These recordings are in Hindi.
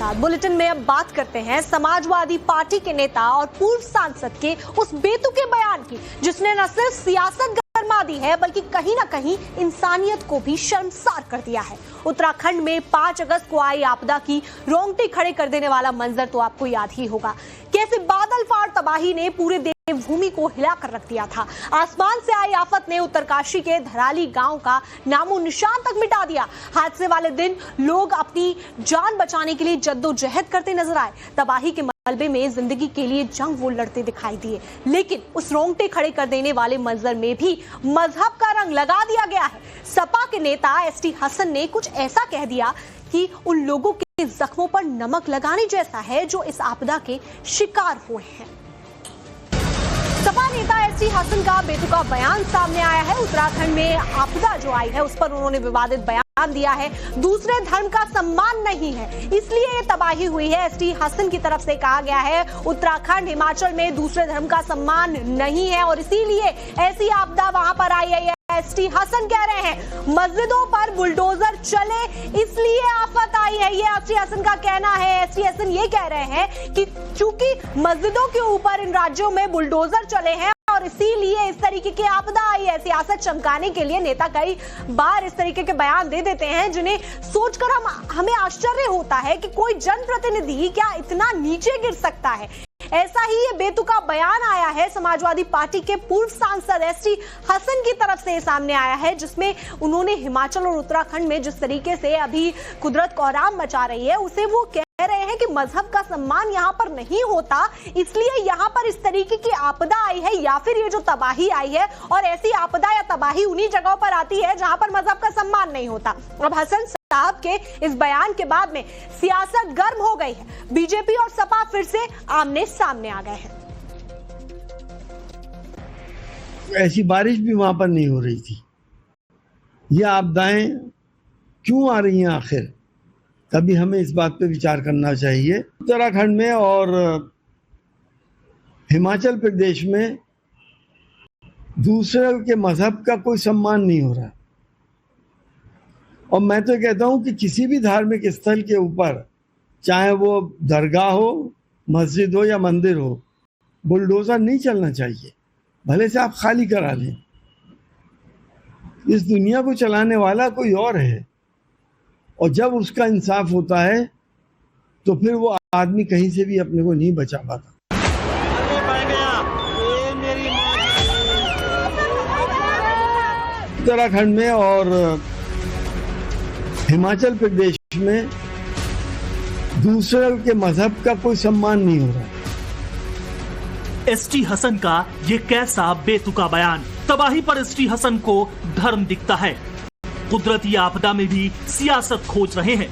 साथ। बुलेटिन में अब बात करते हैं समाजवादी पार्टी के नेता और पूर्व सांसद के उस बेतुके बयान की, जिसने न सिर्फ सियासत गरमा दी है बल्कि कहीं ना कहीं इंसानियत को भी शर्मसार कर दिया है। उत्तराखंड में 5 अगस्त को आई आपदा की रोंगटे खड़े कर देने वाला मंजर तो आपको याद ही होगा। कैसे बादल फाड़ तबाही ने पूरे देवभूमि को हिलाकर रख दिया था। आसमान से आई आफत ने उत्तरकाशी के धराली गांव का नामो निशान तक मिटा दिया। हादसे वाले दिन लोग अपनी जान बचाने के लिए जद्दोजहद करते नजर आए। तबाही के मलबे में जिंदगी के लिए जंग वो लड़ते दिखाई दिए, लेकिन उस रोंगटे खड़े कर देने वाले मंजर में भी मजहब का रंग लगा दिया गया है। सपा के नेता एसटी हसन ने कुछ ऐसा कह दिया कि उन लोगों के जख्मों पर नमक लगाने जैसा है जो इस आपदा के शिकार हुए हैं। सपा नेता एसटी हसन का बेतुका बयान सामने आया है। उत्तराखंड में आपदा जो आई है उस पर उन्होंने विवादित बयान दिया है। दूसरे धर्म का सम्मान नहीं है, इसलिए ये तबाही हुई है। एसटी हसन की तरफ से कहा गया है उत्तराखंड हिमाचल में दूसरे धर्म का सम्मान नहीं है और इसीलिए ऐसी आपदा वहां पर आई है। एसटी हसन कह रहे हैं मस्जिदों पर बुलडोजर चले इसलिए आफत आई है, ये एसटी हसन का कहना है। एसटी हसन ये कह रहे हैं कि चूंकि मस्जिदों के ऊपर इन राज्यों में बुलडोजर चले हैं और इसीलिए इस तरीके की आपदा आई है। सियासत चमकाने के लिए नेता कई बार इस तरीके के बयान दे देते हैं जिन्हें सोचकर हमें आश्चर्य होता है कि कोई जनप्रतिनिधि क्या इतना नीचे गिर सकता है। ऐसा ही ये बेतुका बयान आया है समाजवादी पार्टी के पूर्व सांसद एसटी हसन की तरफ से सामने आया है, जिसमें उन्होंने हिमाचल और उत्तराखंड में जिस तरीके से अभी कुदरत कोहराम मचा रही है उसे वो कह रहे हैं कि मजहब का सम्मान यहाँ पर नहीं होता, इसलिए यहाँ पर इस तरीके की आपदा आई है या फिर ये जो तबाही आई है। और ऐसी आपदा या तबाही उन्हीं जगहों पर आती है जहां पर मजहब का सम्मान नहीं होता। अब हसन साहब के इस बयान के बाद में सियासत गर्म हो गई है। बीजेपी और सपा फिर से आमने सामने आ गए हैं। ऐसी बारिश भी वहां पर नहीं हो रही थी। ये आपदाएं क्यों आ रही हैं आखिर? तभी हमें इस बात पे विचार करना चाहिए। उत्तराखंड में और हिमाचल प्रदेश में दूसरे के मजहब का कोई सम्मान नहीं हो रहा। और मैं तो कहता हूं कि किसी भी धार्मिक स्थल के ऊपर, चाहे वो दरगाह हो, मस्जिद हो या मंदिर हो, बुलडोजर नहीं चलना चाहिए। भले से आप खाली करा लें। इस दुनिया को चलाने वाला कोई और है और जब उसका इंसाफ होता है तो फिर वो आदमी कहीं से भी अपने को नहीं बचा पाता। उत्तराखंड में और हिमाचल प्रदेश में दूसरे के मजहब का कोई सम्मान नहीं हो रहा। एसटी हसन का ये कैसा बेतुका बयान। तबाही पर एसटी हसन को धर्म दिखता है, कुदरती आपदा में भी सियासत खोज रहे हैं।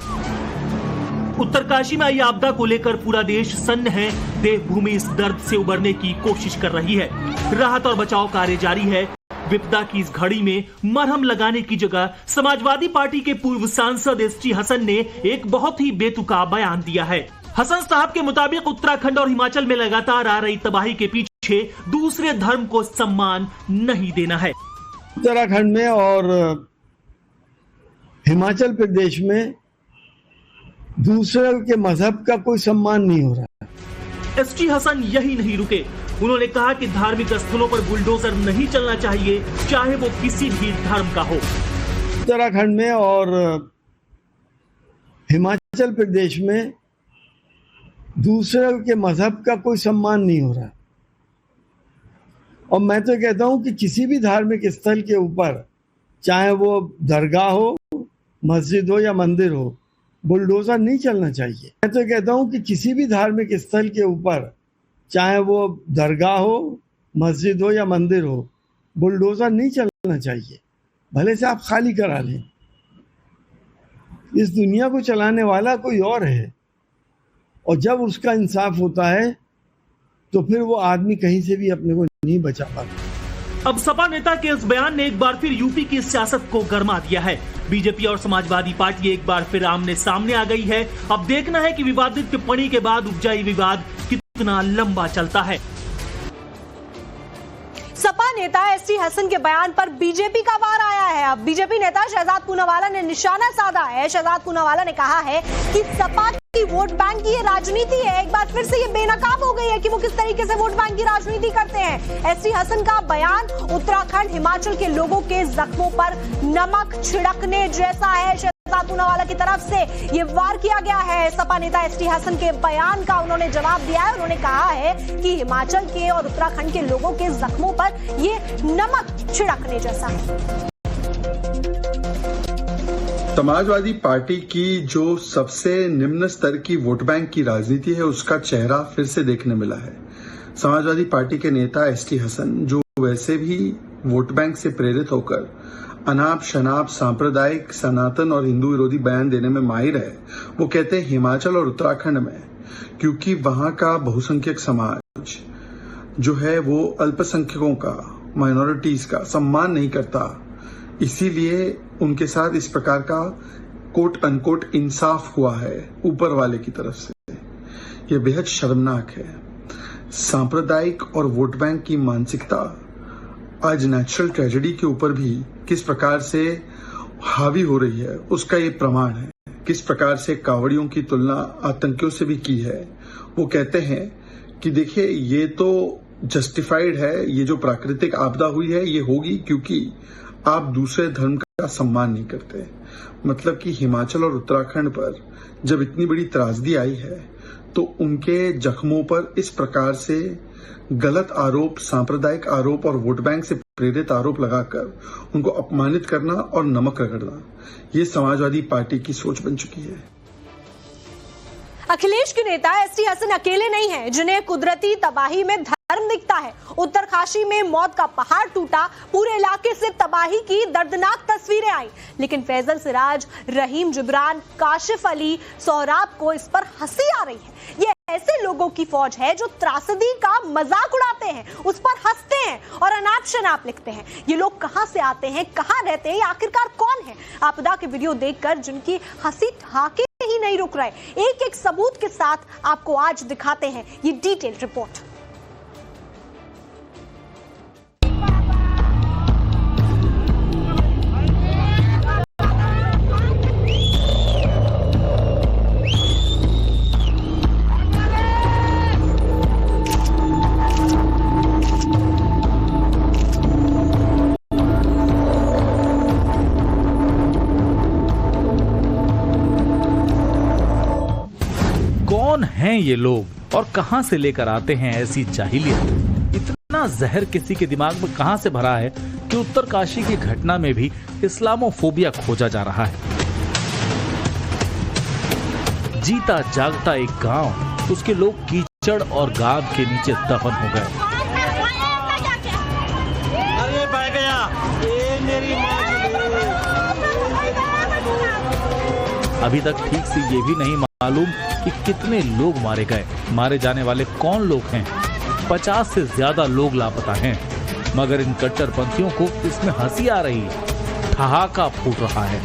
उत्तरकाशी में आई आपदा को लेकर पूरा देश सन्न है। देवभूमि इस दर्द से उबरने की कोशिश कर रही है। राहत और बचाव कार्य जारी है। विपदा की इस घड़ी में मरहम लगाने की जगह समाजवादी पार्टी के पूर्व सांसद एसटी हसन ने एक बहुत ही बेतुका बयान दिया है। हसन साहब के मुताबिक उत्तराखंड और हिमाचल में लगातार आ रही तबाही के पीछे दूसरे धर्म को सम्मान नहीं देना है। उत्तराखंड में और हिमाचल प्रदेश में दूसरे के मजहब का कोई सम्मान नहीं हो रहा। एसटी हसन यही नहीं रुके। उन्होंने कहा कि धार्मिक स्थलों पर बुलडोजर नहीं चलना चाहिए, चाहे वो किसी भी धर्म का हो। उत्तराखंड में और हिमाचल प्रदेश में दूसरे के मजहब का कोई सम्मान नहीं हो रहा। और मैं तो कहता हूं कि किसी भी धार्मिक स्थल के ऊपर, चाहे वो दरगाह हो, मस्जिद हो या मंदिर हो, बुलडोजर नहीं चलना चाहिए। मैं तो कहता हूं कि किसी भी धार्मिक स्थल के ऊपर, चाहे वो दरगाह हो, मस्जिद हो या मंदिर हो, बुलडोजर नहीं चलना चाहिए। भले से आप खाली करा लें। इस दुनिया को चलाने वाला कोई और है और जब उसका इंसाफ होता है तो फिर वो आदमी कहीं से भी अपने को नहीं बचा पाता। अब सपा नेता के इस बयान ने एक बार फिर यूपी की सियासत को गरमा दिया है। बीजेपी और समाजवादी पार्टी एक बार फिर आमने सामने आ गई है। अब देखना है कि विवादित टिप्पणी के बाद उपजा विवाद कितना लंबा चलता है। सपा नेता एसटी हसन के बयान पर बीजेपी का वार आया है। अब बीजेपी नेता शहजाद पूनावाला ने निशाना साधा है। शहजाद पूनावाला ने कहा है कि सपा वोट बैंक की ये राजनीति है। एक बार फिर से ये बेनकाब हो गई है कि वो किस तरीके से वोट बैंक की राजनीति करते हैं। एसटी हसन का बयान उत्तराखंड हिमाचल के लोगों के जख्मों पर नमक छिड़कने जैसा है। शहजाद पूनावाला की तरफ से ये वार किया गया है। सपा नेता एसटी हसन के बयान का उन्होंने जवाब दिया है। उन्होंने कहा है कि हिमाचल के और उत्तराखंड के लोगों के जख्मों पर ये नमक छिड़कने जैसा है। समाजवादी पार्टी की जो सबसे निम्न स्तर की वोट बैंक की राजनीति है उसका चेहरा फिर से देखने मिला है। समाजवादी पार्टी के नेता एसटी हसन, जो वैसे भी वोट बैंक से प्रेरित होकर अनाप शनाप सांप्रदायिक सनातन और हिंदू विरोधी बयान देने में माहिर है, वो कहते हैं हिमाचल और उत्तराखंड में क्योंकि वहां का बहुसंख्यक समाज जो है वो अल्पसंख्यकों का, माइनॉरिटीज का सम्मान नहीं करता, इसीलिए उनके साथ इस प्रकार का कोट अनकोट इंसाफ हुआ है ऊपर वाले की तरफ से। यह बेहद शर्मनाक है। सांप्रदायिक और वोट बैंक की मानसिकता आज नेचुरल ट्रेजेडी के ऊपर भी किस प्रकार से हावी हो रही है उसका ये प्रमाण है। किस प्रकार से कावड़ियों की तुलना आतंकियों से भी की है। वो कहते हैं कि देखिए ये तो जस्टिफाइड है, ये जो प्राकृतिक आपदा हुई है ये होगी क्योंकि आप दूसरे धर्म का सम्मान नहीं करते। मतलब कि हिमाचल और उत्तराखंड पर जब इतनी बड़ी त्रासदी आई है तो उनके जख्मों पर इस प्रकार से गलत आरोप, सांप्रदायिक आरोप और वोट बैंक से प्रेरित आरोप लगाकर उनको अपमानित करना और नमक रगड़ना, ये समाजवादी पार्टी की सोच बन चुकी है। अखिलेश के नेता एसटी हसन अकेले नहीं हैं जिन्हें कुदरती तबाही में धर्म दिखता है। उत्तरकाशी में मौत का पहाड़ टूटा, पूरे इलाके से तबाही की दर्दनाक तस्वीरें आई, लेकिन फैजल सिराज, रहीम जिब्रान, काशिफ अली, सोहराब को इस पर हंसी आ रही है। ये ऐसे लोगों की फौज है जो त्रासदी का मजाक उड़ाते हैं, उस पर हंसते हैं और अनाप शनाप लिखते हैं। ये लोग कहां से आते हैं, कहां रहते हैं, आखिरकार कौन है? आपदा के वीडियो देखकर जिनकी हंसी ठहाके ही नहीं रुक रहे, एक एक सबूत के साथ आपको आज दिखाते हैं ये डिटेल रिपोर्ट। कौन हैं ये लोग और कहां से लेकर आते हैं ऐसी जाहिलियत? इतना जहर किसी के दिमाग में कहां से भरा है कि उत्तरकाशी की घटना में भी इस्लामोफोबिया खोजा जा रहा है। जीता जागता एक गांव, उसके लोग कीचड़ और गाद के नीचे दफन हो गए। अभी तक ठीक से ये भी नहीं मालूम कि कितने लोग मारे गए। मारे जाने वाले कौन लोग हैं? 50 से ज्यादा लोग लापता हैं, मगर इन कट्टरपंथियों को इसमें हंसी आ रही है, ठहाका फूट रहा है,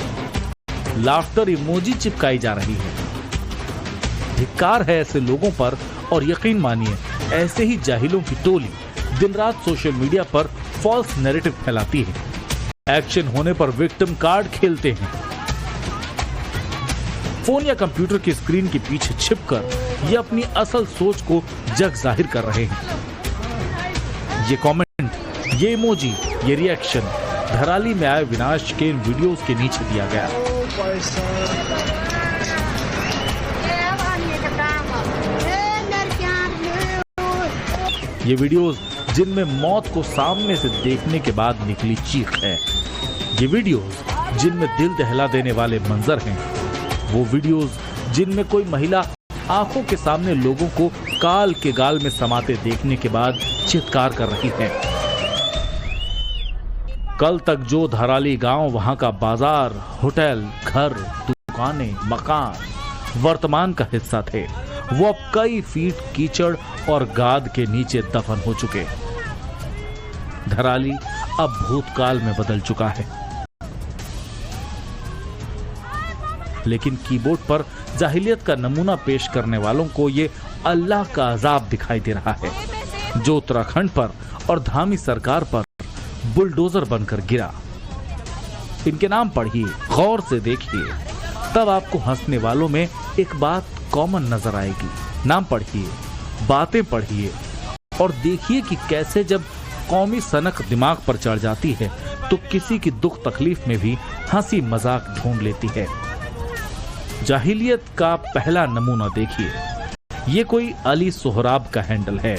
लाफ्टर इमोजी चिपकाई जा रही है। धिक्कार है ऐसे लोगों पर और यकीन मानिए ऐसे ही जाहिलों की टोली दिन रात सोशल मीडिया पर फॉल्स नैरेटिव फैलाती है। एक्शन होने पर विक्टिम कार्ड खेलते हैं। फोन या कंप्यूटर की स्क्रीन के पीछे छिपकर ये अपनी असल सोच को जग जाहिर कर रहे हैं। ये कमेंट, ये इमोजी, ये रिएक्शन धराली में आए विनाश के इन वीडियोस के नीचे दिया गया। ये वीडियोस जिनमें मौत को सामने से देखने के बाद निकली चीख है। ये वीडियोस जिनमें दिल दहला देने वाले मंजर हैं। वो वीडियोस जिनमें कोई महिला आंखों के सामने लोगों को काल के गाल में समाते देखने के बाद चित्कार कर रही है। कल तक जो धराली गांव, वहां का बाजार, होटल, घर, दुकानें, मकान वर्तमान का हिस्सा थे, वो अब कई फीट कीचड़ और गाद के नीचे दफन हो चुके। धराली अब भूतकाल में बदल चुका है। लेकिन कीबोर्ड पर जाहिलियत का नमूना पेश करने वालों को ये अल्लाह का अजाब दिखाई दे रहा है, जो उत्तराखंड पर और धामी सरकार पर बुलडोजर बनकर गिरा। इनके नाम पढ़िए, गौर से देखिए, तब आपको हंसने वालों में एक बात कॉमन नजर आएगी। नाम पढ़िए, बातें पढ़िए और देखिए कि कैसे जब कौमी सनक दिमाग पर चढ़ जाती है तो किसी की दुख तकलीफ में भी हंसी मजाक ढूंढ लेती है। जाहिलियत का पहला नमूना देखिए, ये कोई अली सोहराब का हैंडल है।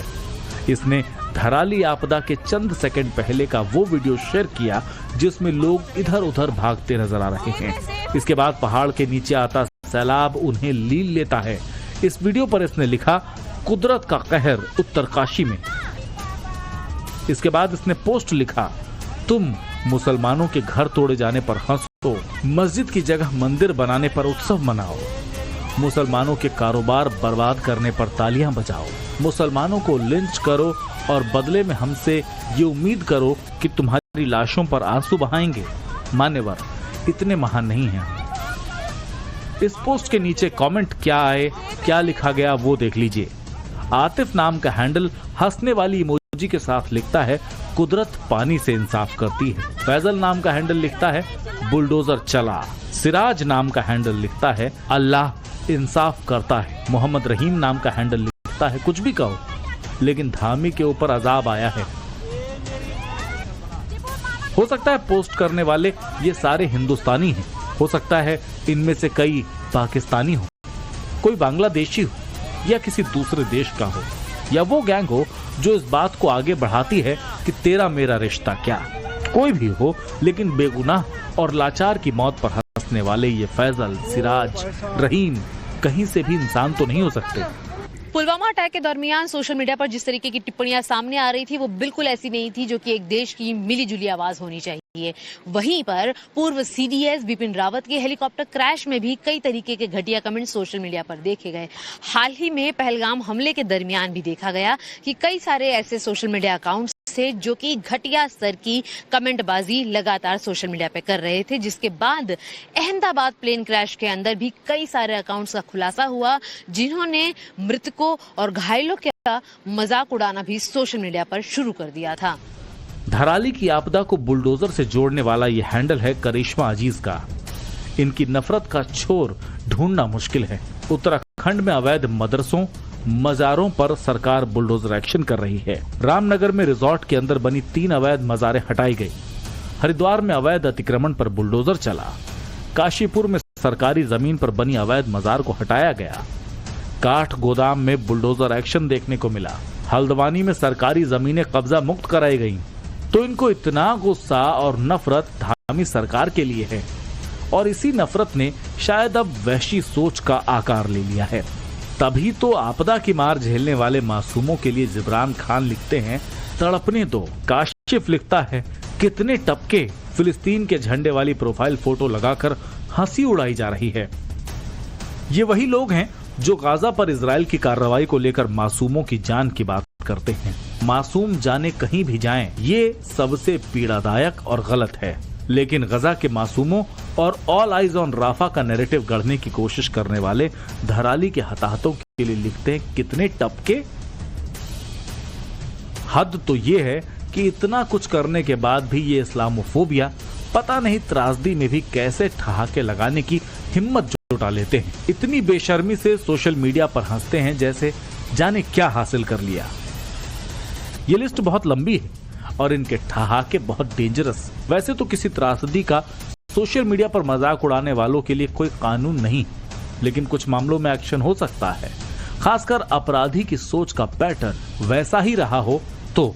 इसने धराली आपदा के चंद सेकंड पहले का वो वीडियो शेयर किया जिसमें लोग इधर उधर भागते नजर आ रहे हैं। इसके बाद पहाड़ के नीचे आता सैलाब उन्हें लील लेता है। इस वीडियो पर इसने लिखा, कुदरत का कहर उत्तरकाशी में। इसके बाद इसने पोस्ट लिखा, तुम मुसलमानों के घर तोड़े जाने पर हंसो, मस्जिद की जगह मंदिर बनाने पर उत्सव मनाओ, मुसलमानों के कारोबार बर्बाद करने पर तालियां बजाओ, मुसलमानों को लिंच करो और बदले में हमसे ये उम्मीद करो कि तुम्हारी लाशों पर आंसू बहाएंगे। मान्यवर इतने महान नहीं हैं। इस पोस्ट के नीचे कमेंट क्या आए, क्या लिखा गया वो देख लीजिए। आतिफ नाम का हैंडल हंसने वाली इमोजी के साथ लिखता है, कुदरत पानी से इंसाफ करती है। फैजल नाम का हैंडल लिखता है, बुलडोजर चला। सिराज नाम का हैंडल लिखता है, अल्लाह इंसाफ करता है। मोहम्मद रहीम नाम का हैंडल लिखता है, कुछ भी कहो लेकिन धामी के ऊपर अजाब आया है। हो सकता है पोस्ट करने वाले ये सारे हिंदुस्तानी हैं, हो सकता है इनमें से कई पाकिस्तानी हो, कोई बांग्लादेशी हो या किसी दूसरे देश का हो, या वो गैंग हो जो इस बात को आगे बढ़ाती है कि तेरा मेरा रिश्ता क्या। कोई भी हो, लेकिन बेगुनाह और लाचार की मौत पर हंसने वाले ये फैजल, सिराज, रहीम कहीं से भी इंसान तो नहीं हो सकते। पुलवामा अटैक के दरमियान सोशल मीडिया पर जिस तरीके की टिप्पणियां सामने आ रही थी वो बिल्कुल ऐसी नहीं थी जो कि एक देश की मिलीजुली आवाज होनी चाहिए। वहीं पर पूर्व सीडीएस बिपिन रावत के हेलीकॉप्टर क्रैश में भी कई तरीके के घटिया कमेंट सोशल मीडिया पर देखे गए। हाल ही में पहलगाम हमले के दरमियान भी देखा गया कि कई सारे ऐसे सोशल मीडिया अकाउंट्स थे जो कि घटिया स्तर की कमेंटबाजी लगातार सोशल मीडिया पे कर रहे थे, जिसके बाद अहमदाबाद प्लेन क्रैश के अंदर भी कई सारे अकाउंट्स का खुलासा हुआ जिन्होंने मृतकों और घायलों का मजाक उड़ाना भी सोशल मीडिया पर शुरू कर दिया था। धराली की आपदा को बुलडोजर से जोड़ने वाला ये हैंडल है करिश्मा अजीज का। इनकी नफरत का छोर ढूंढना मुश्किल है। उत्तराखंड में अवैध मदरसों, मजारों पर सरकार बुलडोजर एक्शन कर रही है। रामनगर में रिजॉर्ट के अंदर बनी 3 अवैध मजारें हटाई गई। हरिद्वार में अवैध अतिक्रमण पर बुलडोजर चला। काशीपुर में सरकारी जमीन पर बनी अवैध मजार को हटाया गया। काठ गोदाम में बुलडोजर एक्शन देखने को मिला। हल्द्वानी में सरकारी जमीनें कब्जा मुक्त कराई गई। तो इनको इतना गुस्सा और नफरत धामी सरकार के लिए है और इसी नफरत ने शायद अब वहशी सोच का आकार ले लिया है। तभी तो आपदा की मार झेलने वाले मासूमों के लिए जिब्रान खान लिखते हैं, तड़पने दो। काशिफ लिखता है, कितने टपके। फिलिस्तीन के झंडे वाली प्रोफाइल फोटो लगाकर हंसी उड़ाई जा रही है। ये वही लोग हैं जो गाजा पर इजराइल की कार्रवाई को लेकर मासूमों की जान की बात करते हैं। मासूम जाने कहीं भी जाएं, ये सबसे पीड़ादायक और गलत है। लेकिन गजा के मासूमों और ऑल आइज ऑन राफा का नैरेटिव गढ़ने की कोशिश करने वाले धराली के हताहतों के लिए लिखते हैं, कितने टपके। हद तो ये है कि इतना कुछ करने के बाद भी ये इस्लामोफोबिया पता नहीं त्रासदी में भी कैसे ठहाके लगाने की हिम्मत जुटा लेते हैं। इतनी बेशर्मी से सोशल मीडिया पर हंसते हैं जैसे जाने क्या हासिल कर लिया। ये लिस्ट बहुत लंबी है और इनके ठहाके बहुत डेंजरस। वैसे तो किसी त्रासदी का सोशल मीडिया पर मजाक उड़ाने वालों के लिए कोई कानून नहीं, लेकिन कुछ मामलों में एक्शन हो सकता है, खासकर अपराधी की सोच का पैटर्न वैसा ही रहा हो तो।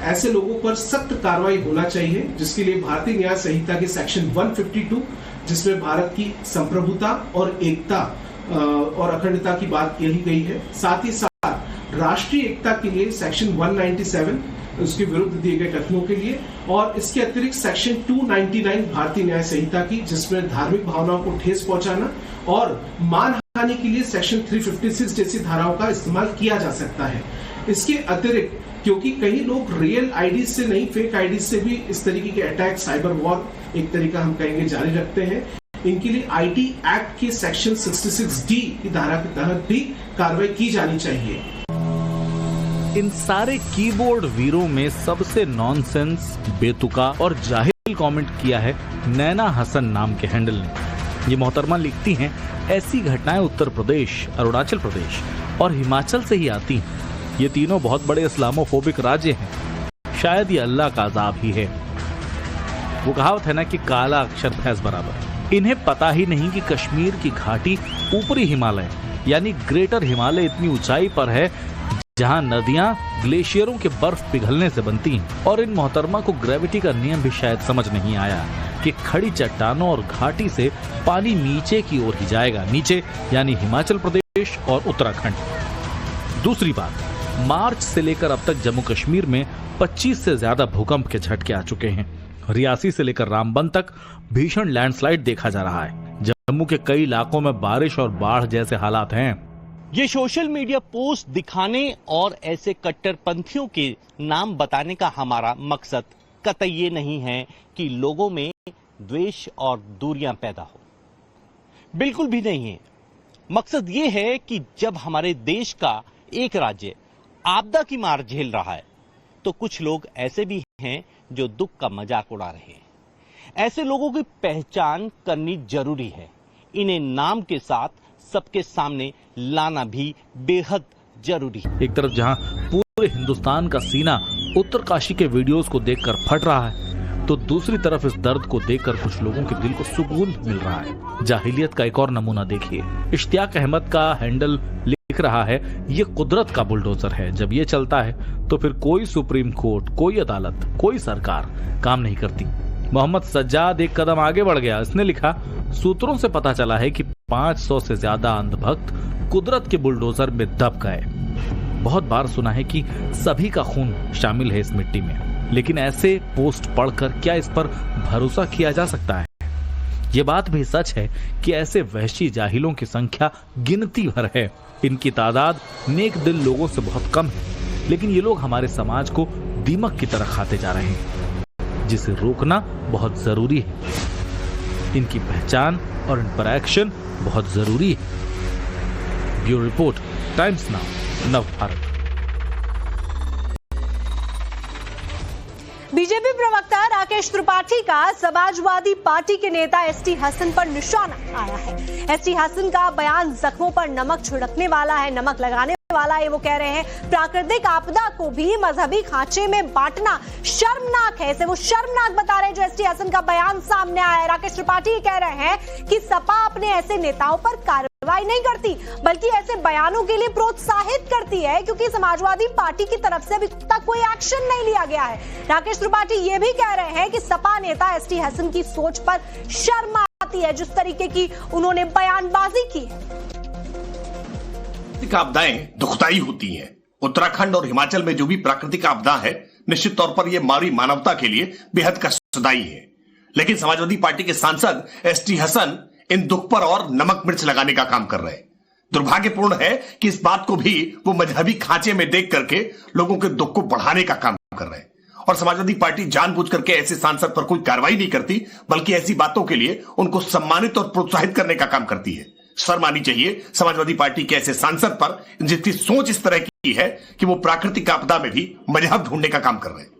ऐसे लोगों पर सख्त कार्रवाई होना चाहिए, जिसके लिए भारतीय न्याय संहिता के सेक्शन 152, जिसमें भारत की संप्रभुता और एकता और अखंडता की बात कही गई है, साथ ही साथ राष्ट्रीय एकता के लिए सेक्शन 197 उसके विरुद्ध दिए गए कथनों के लिए, और इसके अतिरिक्त सेक्शन 299 भारतीय न्याय संहिता की, जिसमें धार्मिक भावनाओं को ठेस पहुंचाना और मानहानि के लिए सेक्शन 356 जैसी धाराओं का इस्तेमाल किया जा सकता है। इसके अतिरिक्त क्योंकि कई लोग रियल आईडी से नहीं फेक आईडी से भी इस तरीके के अटैक, साइबर वॉर एक तरीका हम कहेंगे जारी रखते हैं, इनके लिए आईटी एक्ट के सेक्शन 66D की धारा के तहत भी कार्रवाई की जानी चाहिए। इन सारे कीबोर्ड वीरों में सबसे नॉनसेंस, बेतुका और जाहिल कमेंट किया है नैना हसन नाम के हैंडल ने। ये मोहतरमा लिखती हैं, ऐसी घटनाएं उत्तर प्रदेश, अरुणाचल प्रदेश और हिमाचल से ही आती हैं। ये तीनों बहुत बड़े इस्लामोफोबिक राज्य हैं। शायद ये अल्लाह का अजाब ही है। वो कहावत है ना कि काला अक्षर भैंस बराबर। इन्हें पता ही नहीं कि कश्मीर की घाटी ऊपरी हिमालय यानी ग्रेटर हिमालय इतनी ऊंचाई पर है जहां नदियां ग्लेशियरों के बर्फ पिघलने से बनती हैं। और इन मोहतरमा को ग्रेविटी का नियम भी शायद समझ नहीं आया कि खड़ी चट्टानों और घाटी से पानी नीचे की ओर ही जाएगा। नीचे यानी हिमाचल प्रदेश और उत्तराखंड। दूसरी बात, मार्च से लेकर अब तक जम्मू कश्मीर में 25 से ज्यादा भूकंप के झटके आ चुके हैं। रियासी से लेकर रामबन तक भीषण लैंडस्लाइड देखा जा रहा है। जम्मू के कई इलाकों में बारिश और बाढ़ जैसे हालात हैं। ये सोशल मीडिया पोस्ट दिखाने और ऐसे कट्टरपंथियों के नाम बताने का हमारा मकसद कतई ये नहीं है कि लोगों में द्वेष और दूरियां पैदा हो। बिल्कुल भी नहीं है। मकसद ये है कि जब हमारे देश का एक राज्य आपदा की मार झेल रहा है तो कुछ लोग ऐसे भी हैं जो दुख का मजाक उड़ा रहे हैं। ऐसे लोगों की पहचान करनी जरूरी है। इन्हें नाम के साथ सबके सामने लाना भी बेहद जरूरी है। एक तरफ जहां पूरे हिंदुस्तान का सीना उत्तरकाशी के वीडियोस को देखकर फट रहा है, तो दूसरी तरफ इस दर्द को देखकर कुछ लोगों के दिल को सुकून मिल रहा है। जाहिलियत का एक और नमूना देखिए। इश्तियाक अहमद का हैंडल लिख रहा है, ये कुदरत का बुलडोजर है। जब ये चलता है तो फिर कोई सुप्रीम कोर्ट, कोई अदालत, कोई सरकार काम नहीं करती। मोहम्मद सज्जाद एक कदम आगे बढ़ गया। इसने लिखा, सूत्रों से पता चला है कि 500 से ज्यादा अंधभक्त कुदरत के बुलडोजर में दब गए। बहुत बार सुना है कि सभी का खून शामिल है इस मिट्टी में, लेकिन ऐसे पोस्ट पढ़कर क्या इस पर भरोसा किया जा सकता है? ये बात भी सच है कि ऐसे वहशी जाहिलों की संख्या गिनती भर है। इनकी तादाद नेक दिल लोगों से बहुत कम है, लेकिन ये लोग हमारे समाज को दीमक की तरह खाते जा रहे हैं, जिसे रोकना बहुत जरूरी है। इनकी पहचान और इन पर एक्शन बहुत जरूरी है। ब्यूरो रिपोर्ट, टाइम्स नाउ, नव भारत। बीजेपी प्रवक्ता राकेश त्रिपाठी का समाजवादी पार्टी के नेता एसटी हसन पर निशाना आया है। एसटी हसन का बयान जख्मों पर नमक छिड़कने वाला है, नमक लगाने वाला है। वो कह रहे हैं प्राकृतिक आपदा को भी मजहबी खांचे में बांटना शर्मनाक है। इसे वो शर्मनाक बता रहे हैं जो एसटी हसन का बयान सामने आया है। राकेश त्रिपाठी कह रहे हैं कि सपा अपने ऐसे नेताओं पर कार्रवाई नहीं करती, बल्कि ऐसे बयानों के लिए प्रोत्साहित करती है, क्योंकि समाजवादी पार्टी की तरफ से अभी तक कोई एक्शन नहीं लिया गया है। राकेश त्रिपाठी ये भी कह रहे हैं कि सपा नेता एसटी हसन की सोच पर शर्म आती है, जिस तरीके की उन्होंने बयानबाजी की है। प्राकृतिक आपदाएं दुखदाई होती हैं। उत्तराखंड और हिमाचल में जो भी प्राकृतिक आपदा है, निश्चित तौर पर यह मानवीय मानवता के लिए बेहद कष्टदायी है। लेकिन समाजवादी पार्टी के सांसद एसटी हसन इन दुख पर और नमक मिर्च लगाने का काम कर रहे हैं। दुर्भाग्यपूर्ण है कि इस बात को भी वो मजहबी खांचे में देख करके लोगों के दुख को बढ़ाने का काम कर रहे हैं। और समाजवादी पार्टी जानबूझ करके ऐसे सांसद पर कोई कार्रवाई नहीं करती, बल्कि ऐसी बातों के लिए उनको सम्मानित और प्रोत्साहित करने का काम करती है। शर्म आनी चाहिए समाजवादी पार्टी के ऐसे सांसद पर, जिसकी सोच इस तरह की है कि वो प्राकृतिक आपदा में भी मजहब ढूंढने का काम कर रहे हैं।